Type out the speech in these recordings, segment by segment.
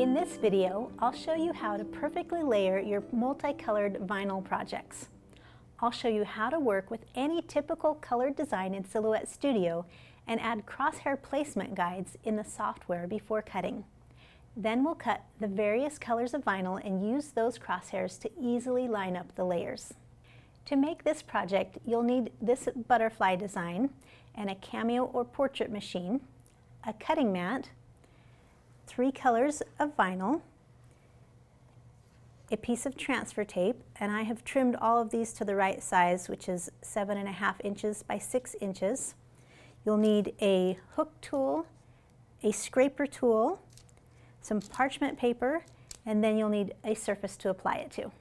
In this video, I'll show you how to perfectly layer your multicolored vinyl projects. I'll show you how to work with any typical colored design in Silhouette Studio and add crosshair placement guides in the software before cutting. Then we'll cut the various colors of vinyl and use those crosshairs to easily line up the layers. To make this project, you'll need this butterfly design and a cameo or portrait machine, a cutting mat, 3 colors of vinyl, a piece of transfer tape, and I have trimmed all of these to the right size, which is 7.5 inches by 6 inches. You'll need a hook tool, a scraper tool, some parchment paper, and then you'll need a surface to apply it to.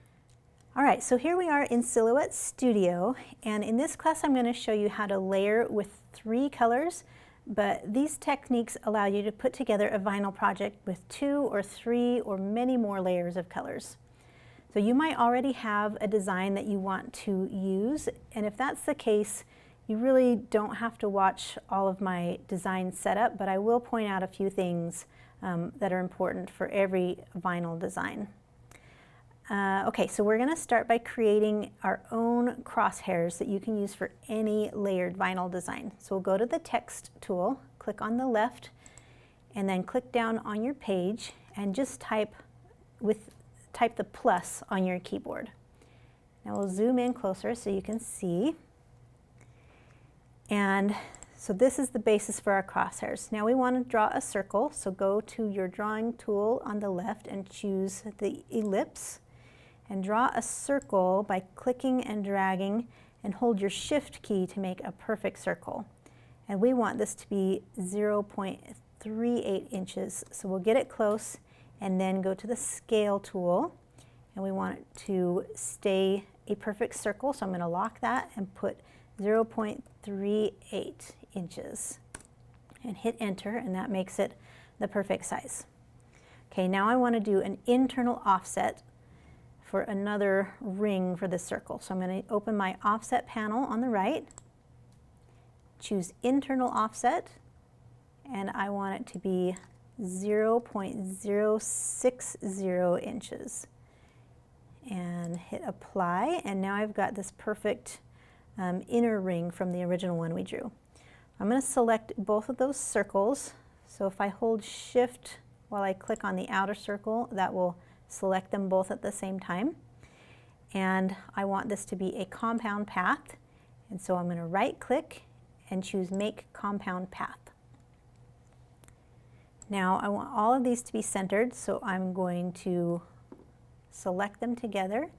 All right, so here we are in Silhouette Studio, and in this class I'm going to show you how to layer with 3 colors, but these techniques allow you to put together a vinyl project with 2 or 3 or many more layers of colors. So you might already have a design that you want to use, and if that's the case, you really don't have to watch all of my design setup, but I will point out a few things that are important for every vinyl design. Okay, so we're going to start by creating our own crosshairs that you can use for any layered vinyl design. So we'll go to the text tool, click on the left, and then click down on your page and just type the plus on your keyboard. Now we'll zoom in closer so you can see. And so this is the basis for our crosshairs. Now we want to draw a circle, so go to your drawing tool on the left and choose the ellipse. And draw a circle by clicking and dragging and hold your shift key to make a perfect circle. And we want this to be 0.38 inches. So we'll get it close and then go to the scale tool, and we want it to stay a perfect circle. So I'm going to lock that and put 0.38 inches and hit enter, and that makes it the perfect size. Okay, now I want to do an internal offset for another ring for this circle. So I'm going to open my offset panel on the right, choose internal offset, and I want it to be 0.060 inches. And hit apply, and now I've got this perfect inner ring from the original one we drew. I'm going to select both of those circles. So if I hold shift while I click on the outer circle, that will select them both at the same time. And I want this to be a compound path, and so I'm going to right click and choose make compound path. Now I want all of these to be centered, so I'm going to select them together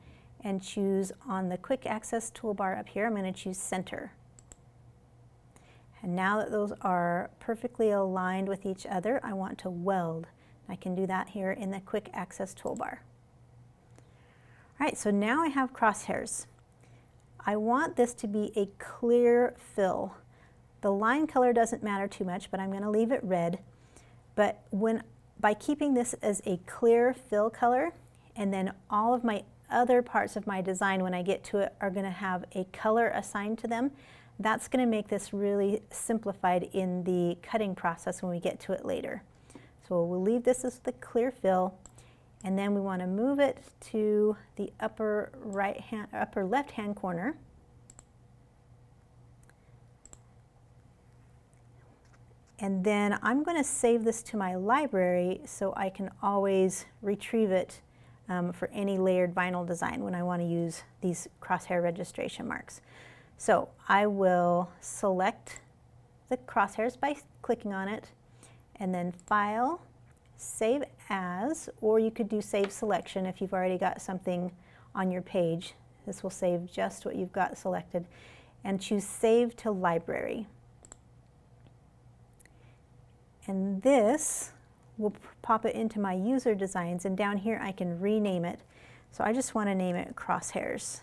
and choose on the quick access toolbar up here, I'm going to choose center. And now that those are perfectly aligned with each other, I want to weld. I can do that here in the quick access toolbar. All right, so now I have crosshairs. I want this to be a clear fill. The line color doesn't matter too much, but I'm going to leave it red. But by keeping this as a clear fill color, and then all of my other parts of my design when I get to it are going to have a color assigned to them, that's going to make this really simplified in the cutting process when we get to it later. So we'll leave this as the clear fill, and then we want to move it to the upper left hand corner. And then I'm going to save this to my library so I can always retrieve it for any layered vinyl design when I want to use these crosshair registration marks. So I will select the crosshairs by clicking on it, and then File, Save As, or you could do Save Selection if you've already got something on your page. This will save just what you've got selected, and choose Save to Library. And this will pop it into my user designs, and down here I can rename it. So I just want to name it Crosshairs.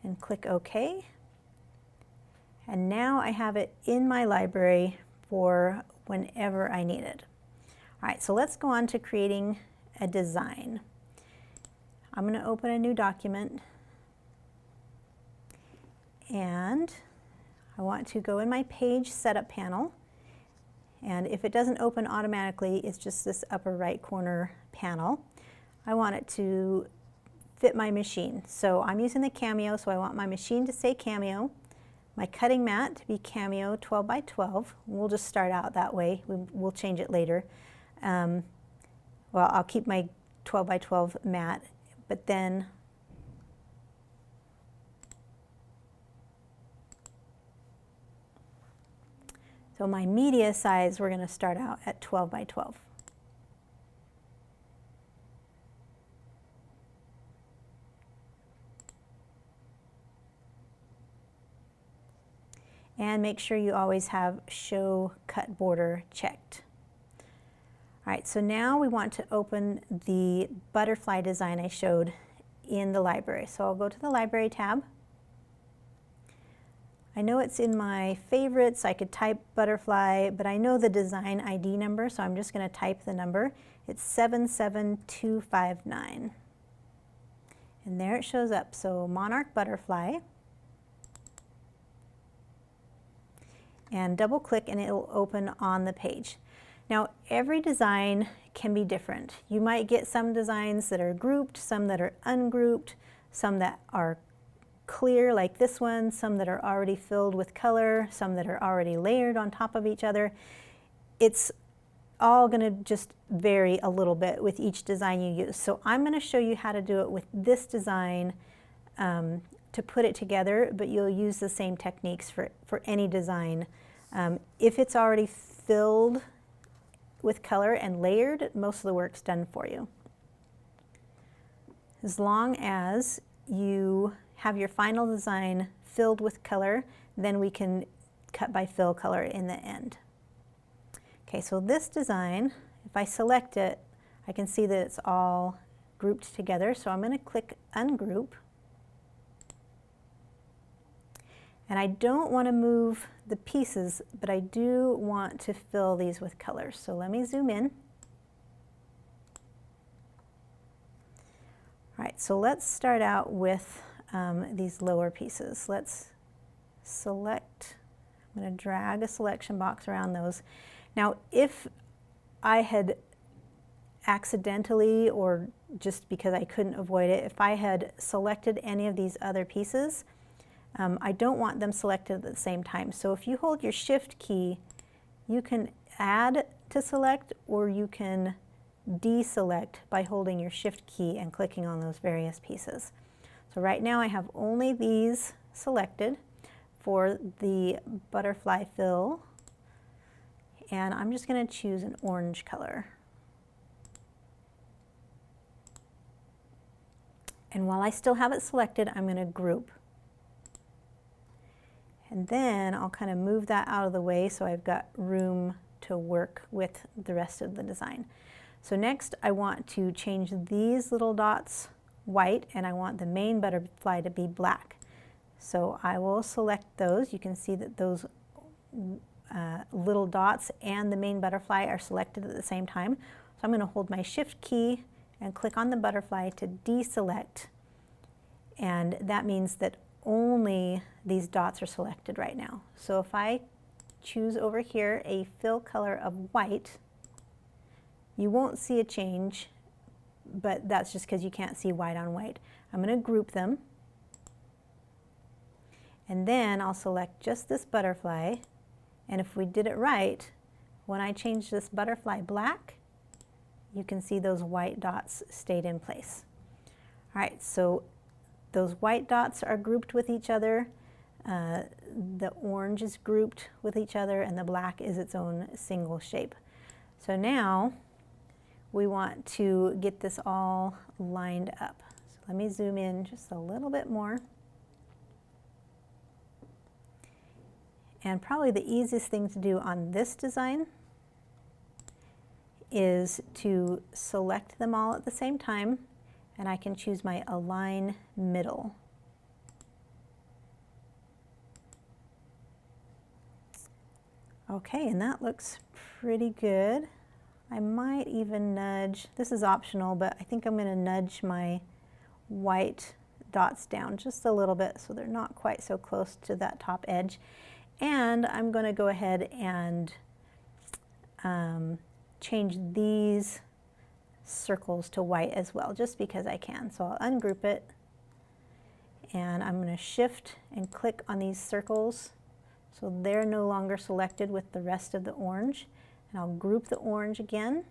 And click OK. And now I have it in my library for whenever I need it. All right, so let's go on to creating a design. I'm going to open a new document, and I want to go in my page setup panel, and if it doesn't open automatically, it's just this upper right corner panel. I want it to fit my machine. So I'm using the Cameo, so I want my machine to say Cameo, my cutting mat to be Cameo 12 by 12. We'll just start out that way. We'll change it later. Well, I'll keep my 12 by 12 mat, but then so my media size, we're going to start out at 12 by 12. And make sure you always have Show Cut Border checked. All right, so now we want to open the butterfly design I showed in the library. So I'll go to the Library tab. I know it's in my favorites. I could type butterfly, but I know the design ID number, so I'm just going to type the number. It's 77259. And there it shows up. So Monarch Butterfly. And double click and it'll open on the page. Now every design can be different. You might get some designs that are grouped, some that are ungrouped, some that are clear like this one, some that are already filled with color, some that are already layered on top of each other. It's all going to just vary a little bit with each design you use. So I'm going to show you how to do it with this design to put it together, but you'll use the same techniques for any design. If it's already filled with color and layered, most of the work's done for you. As long as you have your final design filled with color, then we can cut by fill color in the end. Okay, so this design, if I select it, I can see that it's all grouped together, so I'm going to click Ungroup. And I don't want to move the pieces, but I do want to fill these with colors. So let me zoom in. All right, so let's start out with these lower pieces. Let's select, I'm going to drag a selection box around those. Now, if I had accidentally, or just because I couldn't avoid it, if I had selected any of these other pieces, I don't want them selected at the same time. So if you hold your Shift key, you can add to select, or you can deselect by holding your Shift key and clicking on those various pieces. So right now I have only these selected for the butterfly fill, and I'm just going to choose an orange color. And while I still have it selected, I'm going to group. And then I'll kind of move that out of the way so I've got room to work with the rest of the design. So next I want to change these little dots white, and I want the main butterfly to be black. So I will select those. You can see that those little dots and the main butterfly are selected at the same time. So I'm going to hold my Shift key and click on the butterfly to deselect, and that means that only these dots are selected right now. So if I choose over here a fill color of white, you won't see a change, but that's just because you can't see white on white. I'm going to group them, and then I'll select just this butterfly, and if we did it right, when I change this butterfly black, you can see those white dots stayed in place. All right, so those white dots are grouped with each other, the orange is grouped with each other, and the black is its own single shape. So now we want to get this all lined up. So let me zoom in just a little bit more. And probably the easiest thing to do on this design is to select them all at the same time, and I can choose my Align Middle. Okay, and that looks pretty good. I might even nudge, this is optional, but I think I'm going to nudge my white dots down just a little bit so they're not quite so close to that top edge. And I'm going to go ahead and change these circles to white as well, just because I can. So I'll ungroup it, and I'm going to shift and click on these circles so they're no longer selected with the rest of the orange. And I'll group the orange again,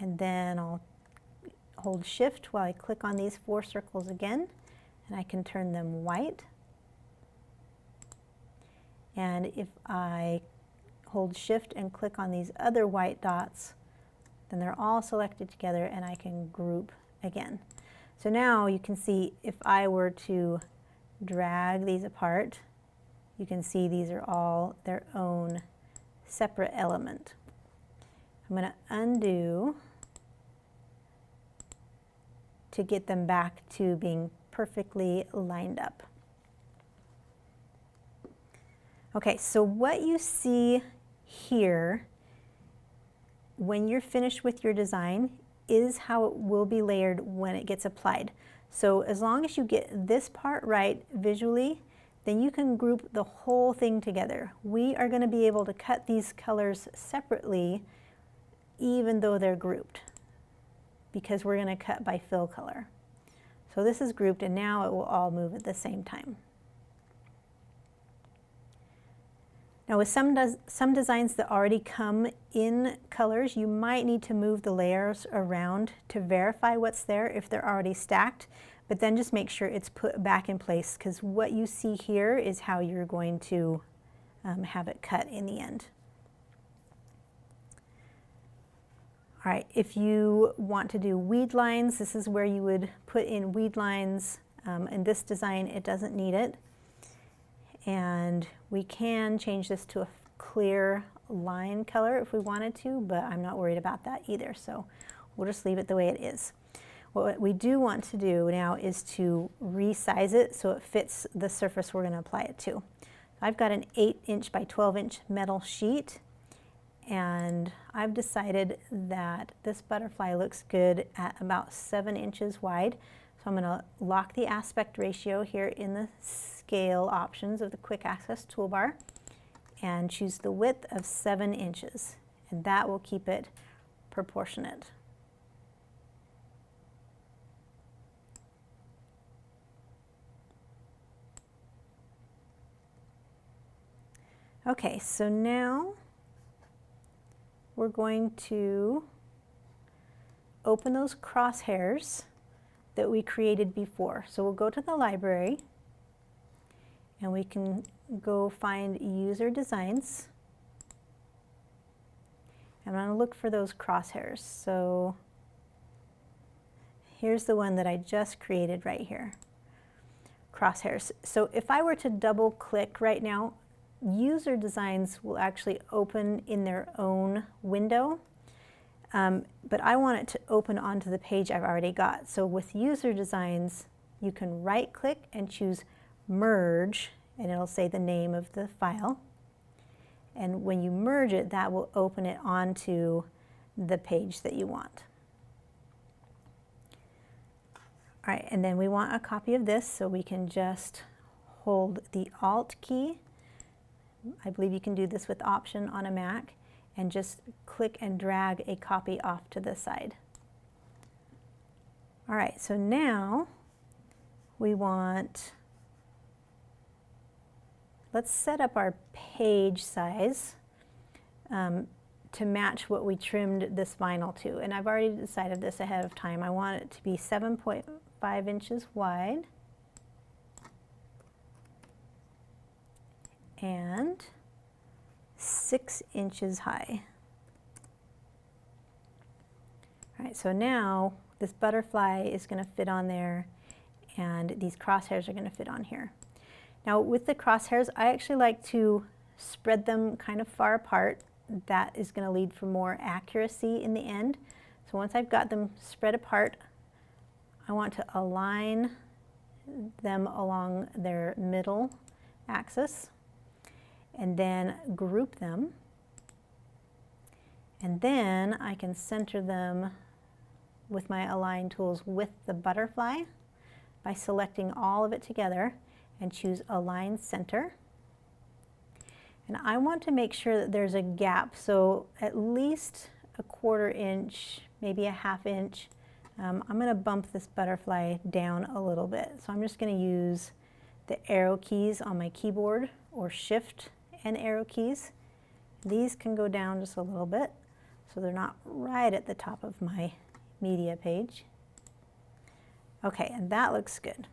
and then I'll hold shift while I click on these 4 circles again, and I can turn them white. And if I hold shift and click on these other white dots, then they're all selected together and I can group again. So now you can see if I were to drag these apart, you can see these are all their own separate element. I'm going to undo to get them back to being perfectly lined up. Okay, so what you see here when you're finished with your design is how it will be layered when it gets applied. So as long as you get this part right visually, then you can group the whole thing together. We are going to be able to cut these colors separately even though they're grouped, because we're going to cut by fill color. So this is grouped, and now it will all move at the same time. Now with some designs that already come in colors, you might need to move the layers around to verify what's there if they're already stacked, but then just make sure it's put back in place, because what you see here is how you're going to have it cut in the end. All right, if you want to do weed lines, this is where you would put in weed lines. In this design, it doesn't need it. And we can change this to a clear line color if we wanted to, but I'm not worried about that either, so we'll just leave it the way it is. What we do want to do now is to resize it so it fits the surface we're going to apply it to. I've got an 8" by 12" metal sheet, and I've decided that this butterfly looks good at about 7 inches wide. So I'm going to lock the aspect ratio here in the scale options of the quick access toolbar and choose the width of 7 inches, and that will keep it proportionate. Okay, so now we're going to open those crosshairs that we created before. So we'll go to the library and we can go find user designs. I'm going to look for those crosshairs. So here's the one that I just created right here. Crosshairs. So if I were to double click right now, user designs will actually open in their own window. But I want it to open onto the page I've already got. So with user designs, you can right click and choose merge, and it'll say the name of the file. And when you merge it, that will open it onto the page that you want. All right, and then we want a copy of this, so we can just hold the Alt key. I believe you can do this with Option on a Mac, and just click and drag a copy off to the side. All right, so now we want, let's set up our page size to match what we trimmed this vinyl to. And I've already decided this ahead of time. I want it to be 7.5 inches wide and 6 inches high. All right, so now this butterfly is going to fit on there, and these crosshairs are going to fit on here. Now with the crosshairs, I actually like to spread them kind of far apart. That is going to lead for more accuracy in the end. So once I've got them spread apart, I want to align them along their middle axis, and then group them, and then I can center them with my align tools with the butterfly by selecting all of it together, and choose Align Center. And I want to make sure that there's a gap, so at least a 1/4 inch, maybe a 1/2 inch. I'm going to bump this butterfly down a little bit. So I'm just going to use the arrow keys on my keyboard, or Shift and arrow keys. These can go down just a little bit so they're not right at the top of my media page. Okay, and that looks good.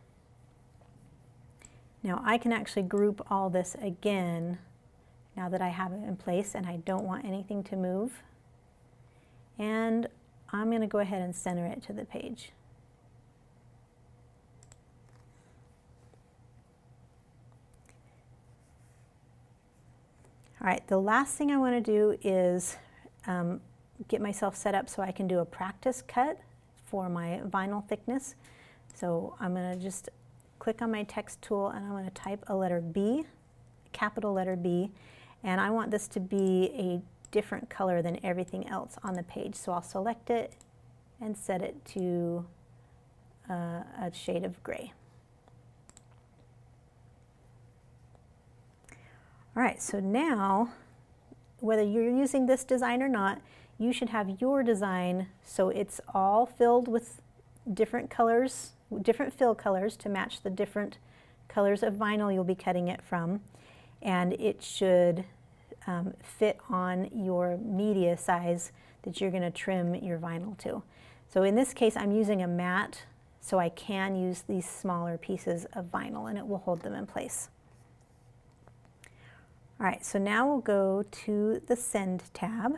Now I can actually group all this again now that I have it in place and I don't want anything to move. And I'm going to go ahead and center it to the page. All right, the last thing I want to do is get myself set up so I can do a practice cut for my vinyl thickness. So I'm going to just click on my text tool and I'm going to type a letter B, capital letter B, and I want this to be a different color than everything else on the page. So I'll select it and set it to a shade of gray. All right, so now, whether you're using this design or not, you should have your design so it's all filled with different colors, different fill colors to match the different colors of vinyl you'll be cutting it from. And it should fit on your media size that you're going to trim your vinyl to. So in this case, I'm using a mat, so I can use these smaller pieces of vinyl and it will hold them in place. All right, so now we'll go to the Send tab.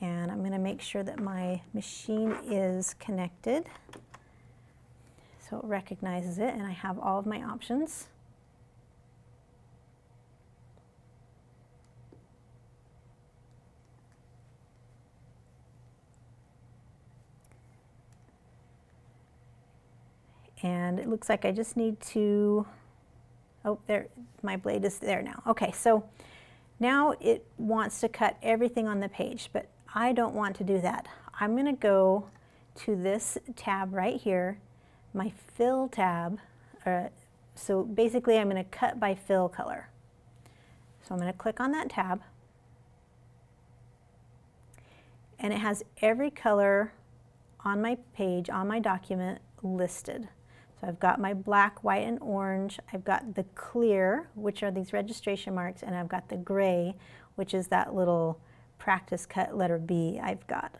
And I'm going to make sure that my machine is connected so it recognizes it and I have all of my options. And it looks like I just need to, oh, there, my blade is there now. Okay, so now it wants to cut everything on the page, but I don't want to do that. I'm going to go to this tab right here, my Fill tab. So basically I'm going to cut by fill color. So I'm going to click on that tab. And it has every color on my page, on my document, listed. So I've got my black, white, and orange. I've got the clear, which are these registration marks, and I've got the gray, which is that little practice cut letter B I've got.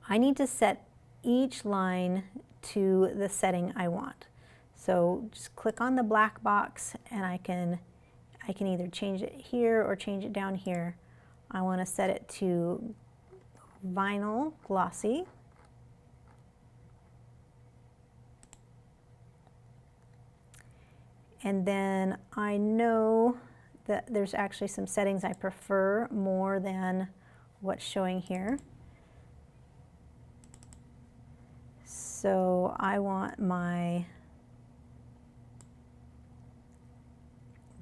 I need to set each line to the setting I want. So just click on the black box and I can either change it here or change it down here. I want to set it to vinyl glossy. And then I know that there's actually some settings I prefer more than what's showing here. So I want my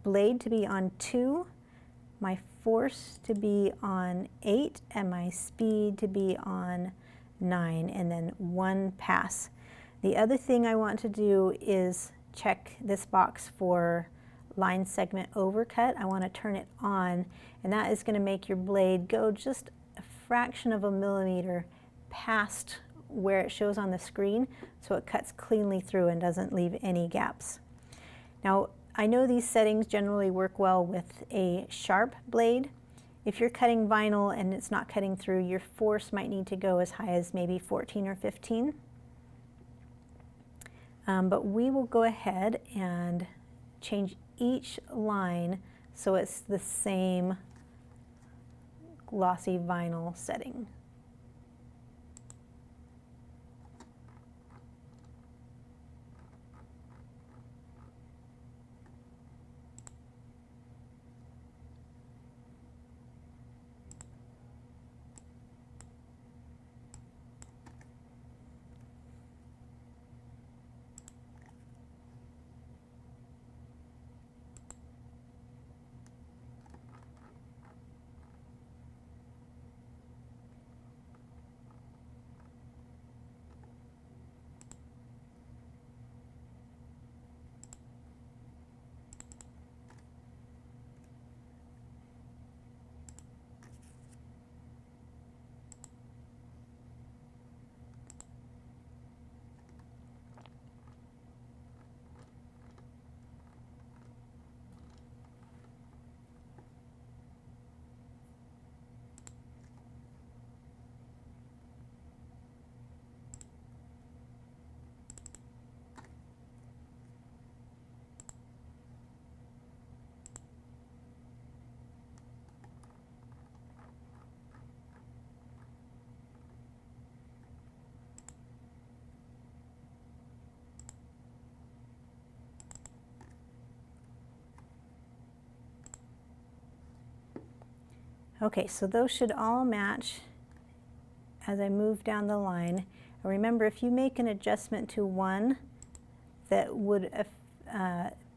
blade to be on 2, my force to be on 8, and my speed to be on 9, and then 1 pass. The other thing I want to do is check this box for line segment overcut. I want to turn it on, and that is going to make your blade go just a fraction of a millimeter past where it shows on the screen, so it cuts cleanly through and doesn't leave any gaps. Now, I know these settings generally work well with a sharp blade. If you're cutting vinyl and it's not cutting through, your force might need to go as high as maybe 14 or 15. But we will go ahead and change each line so it's the same glossy vinyl setting. Okay, so those should all match as I move down the line. And remember, if you make an adjustment to one that would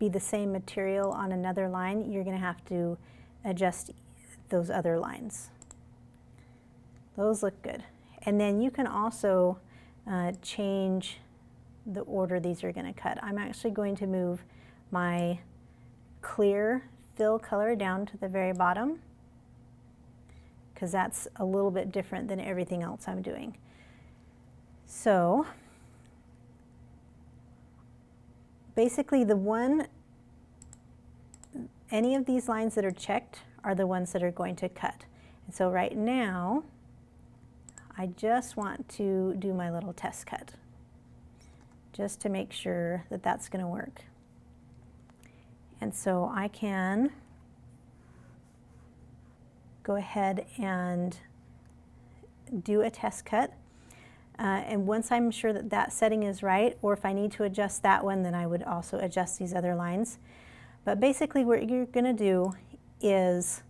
be the same material on another line, you're going to have to adjust those other lines. Those look good. And then you can also change the order these are going to cut. I'm actually going to move my clear fill color down to the very bottom, because that's a little bit different than everything else I'm doing. So basically any of these lines that are checked are the ones that are going to cut. And so right now, I just want to do my little test cut, just to make sure that that's going to work. And so I can go ahead and do a test cut. And once I'm sure that that setting is right, or if I need to adjust that one, then I would also adjust these other lines. But basically what you're going to do is,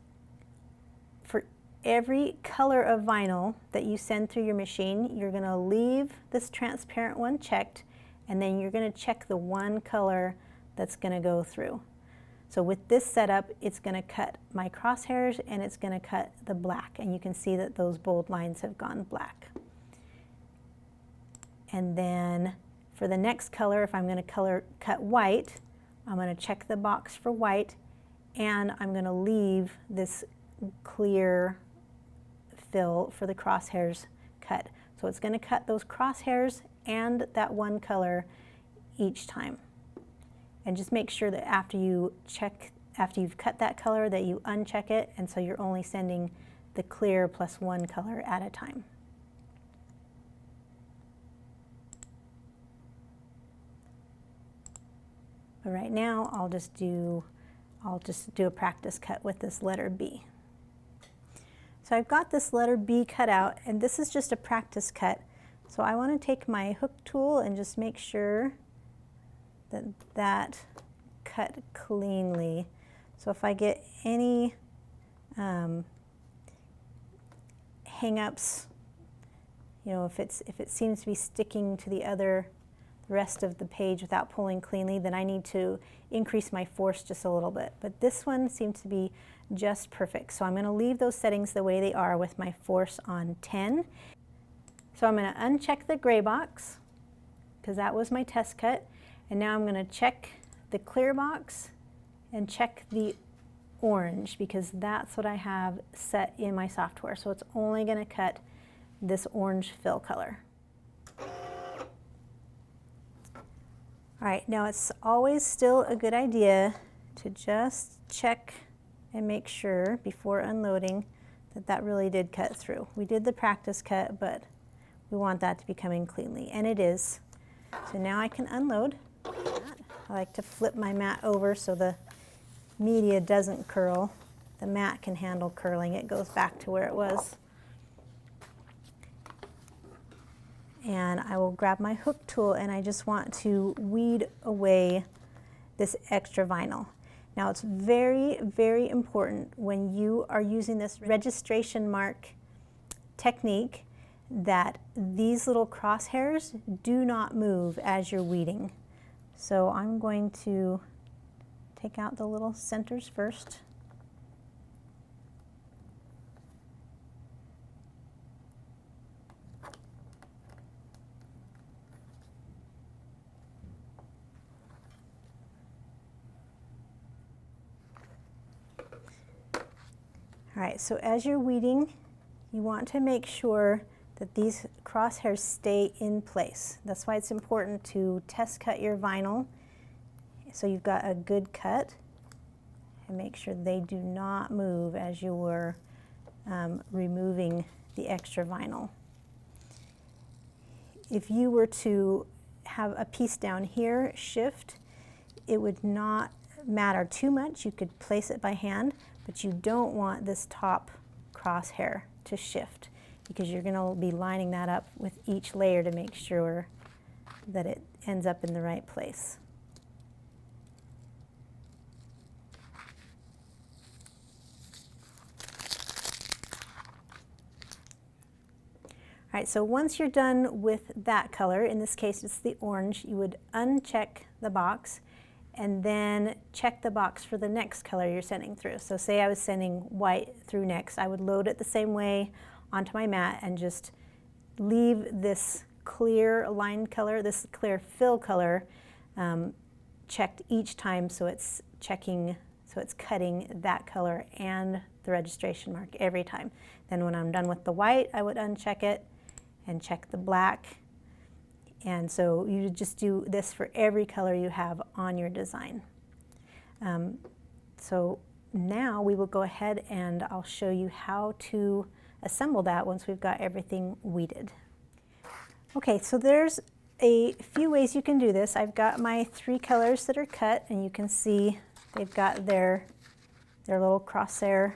for every color of vinyl that you send through your machine, you're going to leave this transparent one checked, and then you're going to check the one color that's going to go through. So with this setup, it's going to cut my crosshairs and it's going to cut the black, and you can see that those bold lines have gone black. And then for the next color, if I'm going to cut white, I'm going to check the box for white, and I'm going to leave this clear fill for the crosshairs cut. So it's going to cut those crosshairs and that one color each time. And just make sure that after you've cut that color, that you uncheck it, and so you're only sending the clear plus one color at a time. But right now, I'll just do a practice cut with this letter B. So I've got this letter B cut out, and this is just a practice cut. So I want to take my hook tool and just make sure that that cut cleanly. So if I get any hang-ups, you know, if it seems to be sticking to the rest of the page without pulling cleanly, then I need to increase my force just a little bit. But this one seems to be just perfect. So I'm going to leave those settings the way they are with my force on 10. So I'm going to uncheck the gray box, because that was my test cut. And now I'm going to check the clear box and check the orange, because that's what I have set in my software. So it's only going to cut this orange fill color. All right, now it's always still a good idea to just check and make sure before unloading that that really did cut through. We did the practice cut, but we want that to be coming cleanly, and it is. So now I can unload. I like to flip my mat over so the media doesn't curl. The mat can handle curling. It goes back to where it was. And I will grab my hook tool, and I just want to weed away this extra vinyl. Now it's very, very important when you are using this registration mark technique that these little crosshairs do not move as you're weeding. So I'm going to take out the little centers first. All right, so as you're weeding, you want to make sure that these crosshairs stay in place. That's why it's important to test cut your vinyl so you've got a good cut, and make sure they do not move as you were removing the extra vinyl. If you were to have a piece down here shift, it would not matter too much. You could place it by hand, but you don't want this top crosshair to shift, because you're going to be lining that up with each layer to make sure that it ends up in the right place. All right, so once you're done with that color, in this case it's the orange, you would uncheck the box and then check the box for the next color you're sending through. So say I was sending white through next, I would load it the same way onto my mat and just leave this clear line color, this clear fill color checked each time, so it's checking, so it's cutting that color and the registration mark every time. Then when I'm done with the white, I would uncheck it and check the black. And so you just do this for every color you have on your design. So now we will go ahead and I'll show you how to assemble that once we've got everything weeded. Okay, so there's a few ways you can do this. I've got my 3 colors that are cut, and you can see they've got their little crosshair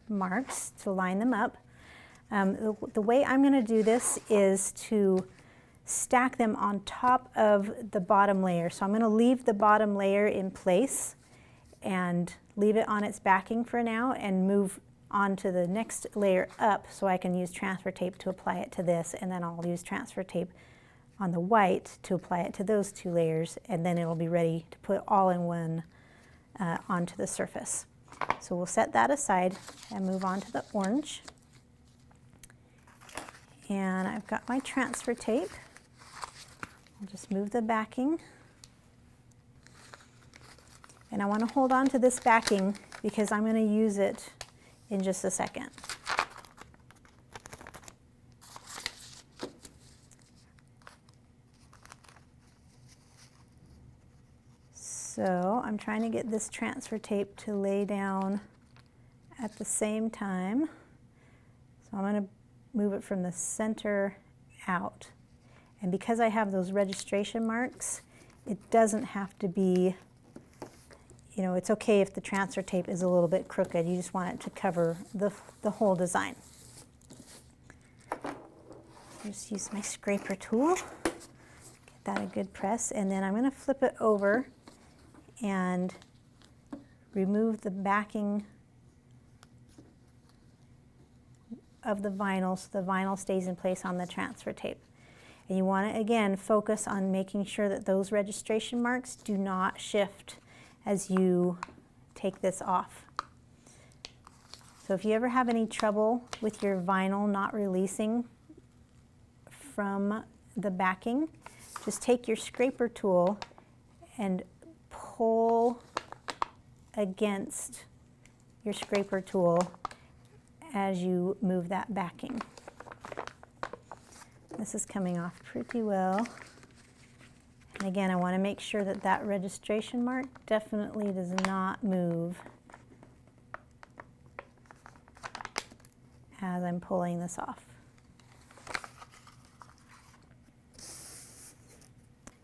marks to line them up. The way I'm going to do this is to stack them on top of the bottom layer. So I'm going to leave the bottom layer in place and leave it on its backing for now and move on to the next layer up so I can use transfer tape to apply it to this, and then I'll use transfer tape on the white to apply it to those 2 layers, and then it'll be ready to put all in one onto the surface. So we'll set that aside and move on to the orange. And I've got my transfer tape. I'll just move the backing. And I want to hold on to this backing because I'm going to use it in just a second. So I'm trying to get this transfer tape to lay down at the same time. So I'm going to move it from the center out. And because I have those registration marks, it doesn't have to be, you know, it's okay if the transfer tape is a little bit crooked. You just want it to cover the whole design. Just use my scraper tool, get that a good press, and then I'm going to flip it over and remove the backing of the vinyl so the vinyl stays in place on the transfer tape. And you want to, again, focus on making sure that those registration marks do not shift as you take this off. So if you ever have any trouble with your vinyl not releasing from the backing, just take your scraper tool and pull against your scraper tool as you move that backing. This is coming off pretty well. And again, I want to make sure that that registration mark definitely does not move as I'm pulling this off.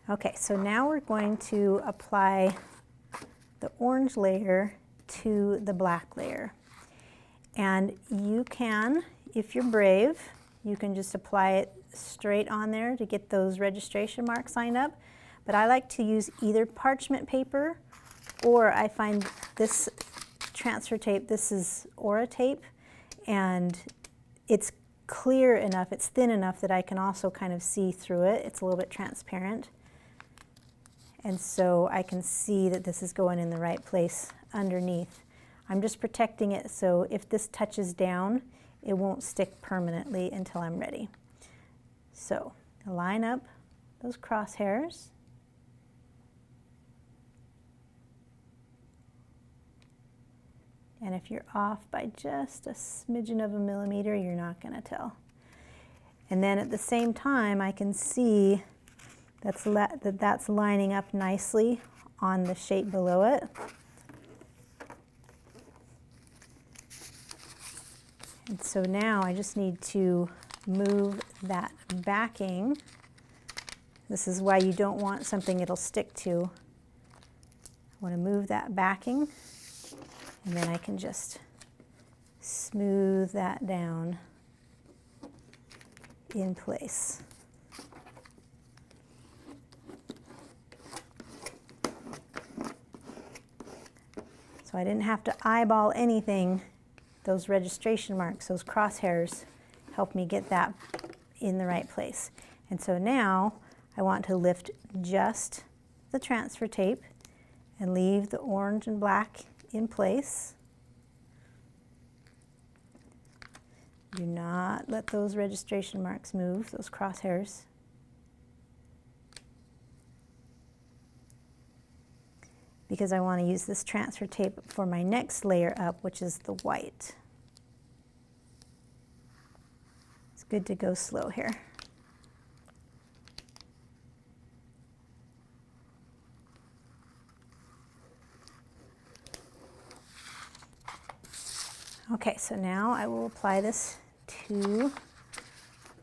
Okay, so now we're going to apply the orange layer to the black layer. And you can, if you're brave, you can just apply it straight on there to get those registration marks lined up. But I like to use either parchment paper, or I find this transfer tape, this is Aura tape, and it's clear enough, it's thin enough that I can also kind of see through it. It's a little bit transparent. And so I can see that this is going in the right place underneath. I'm just protecting it so if this touches down, it won't stick permanently until I'm ready. So line up those crosshairs. And if you're off by just a smidgen of a millimeter, you're not going to tell. And then at the same time, I can see that's lining up nicely on the shape below it. And so now I just need to move that backing. This is why you don't want something it'll stick to. I want to move that backing, and then I can just smooth that down in place. So I didn't have to eyeball anything. Those registration marks, those crosshairs, help me get that in the right place. And so now I want to lift just the transfer tape and leave the orange and black in place. Do not let those registration marks move, those crosshairs. Because I want to use this transfer tape for my next layer up, which is the white. It's good to go slow here. Okay, so now I will apply this to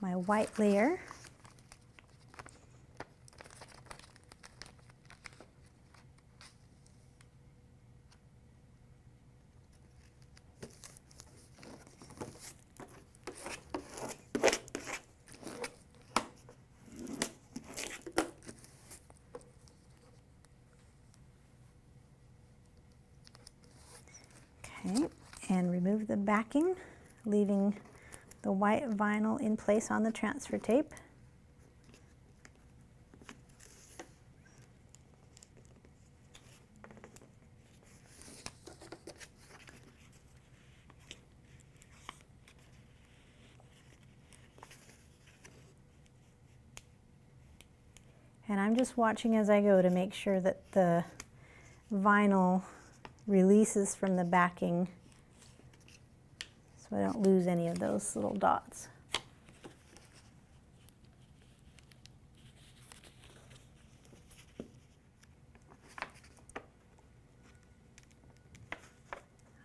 my white layer. Okay, and remove the backing, leaving the white vinyl in place on the transfer tape. And I'm just watching as I go to make sure that the vinyl releases from the backing so I don't lose any of those little dots.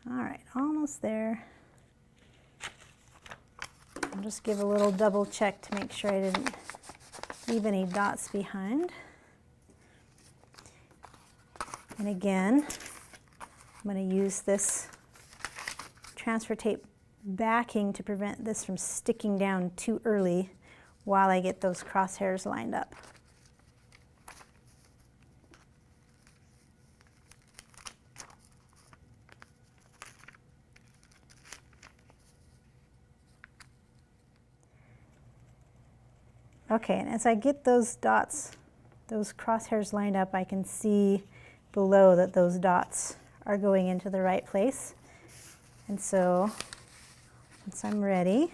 All right, almost there. I'll just give a little double check to make sure I didn't leave any dots behind. And again, I'm going to use this transfer tape backing to prevent this from sticking down too early while I get those crosshairs lined up. Okay, and as I get those dots, those crosshairs lined up, I can see below that those dots are going into the right place. And so once I'm ready,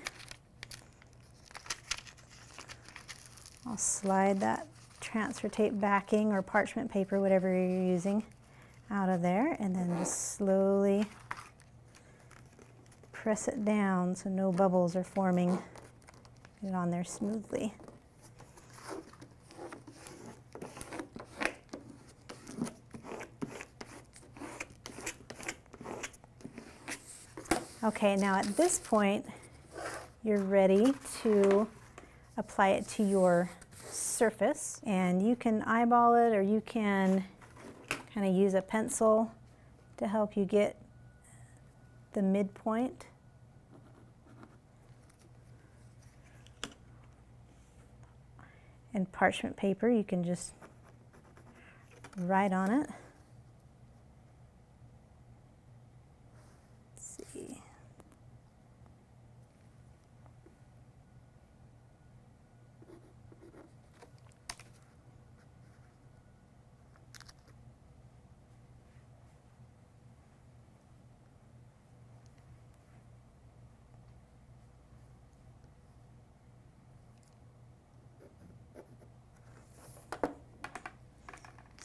I'll slide that transfer tape backing or parchment paper, whatever you're using, out of there, and then just slowly press it down so no bubbles are forming. Get it on there smoothly. Okay, now at this point, you're ready to apply it to your surface, and you can eyeball it or you can kind of use a pencil to help you get the midpoint. And parchment paper, you can just write on it.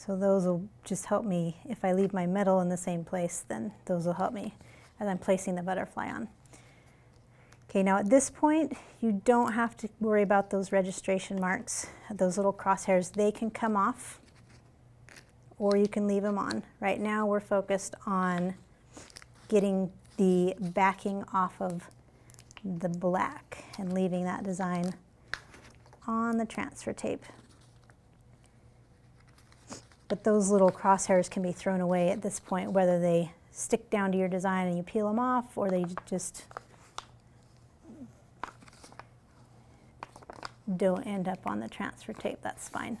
So those will just help me. If I leave my metal in the same place, then those will help me as I'm placing the butterfly on. Okay, now at this point, you don't have to worry about those registration marks, those little crosshairs. They can come off, or you can leave them on. Right now, we're focused on getting the backing off of the black and leaving that design on the transfer tape. But those little crosshairs can be thrown away at this point, whether they stick down to your design and you peel them off, or they just don't end up on the transfer tape. That's fine.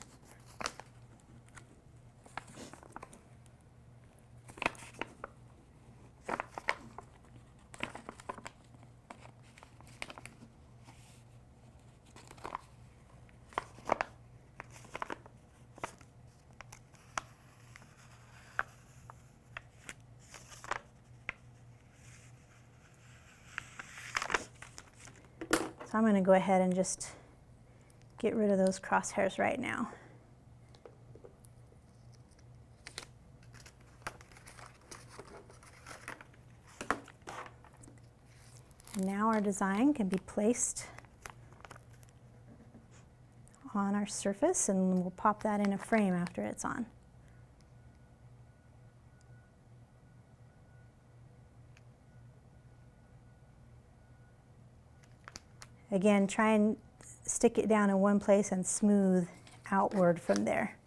So I'm going to go ahead and just get rid of those crosshairs right now. And now our design can be placed on our surface, and we'll pop that in a frame after it's on. Again, try and stick it down in one place and smooth outward from there.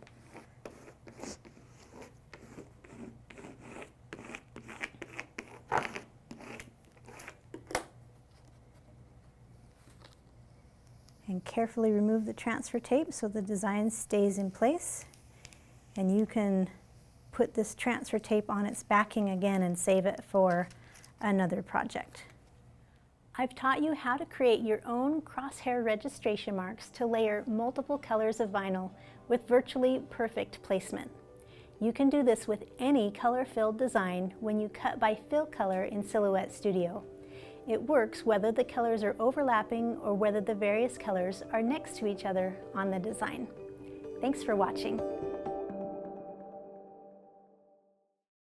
And carefully remove the transfer tape so the design stays in place. And you can put this transfer tape on its backing again and save it for another project. I've taught you how to create your own crosshair registration marks to layer multiple colors of vinyl with virtually perfect placement. You can do this with any color-filled design when you cut by fill color in Silhouette Studio. It works whether the colors are overlapping or whether the various colors are next to each other on the design. Thanks for watching.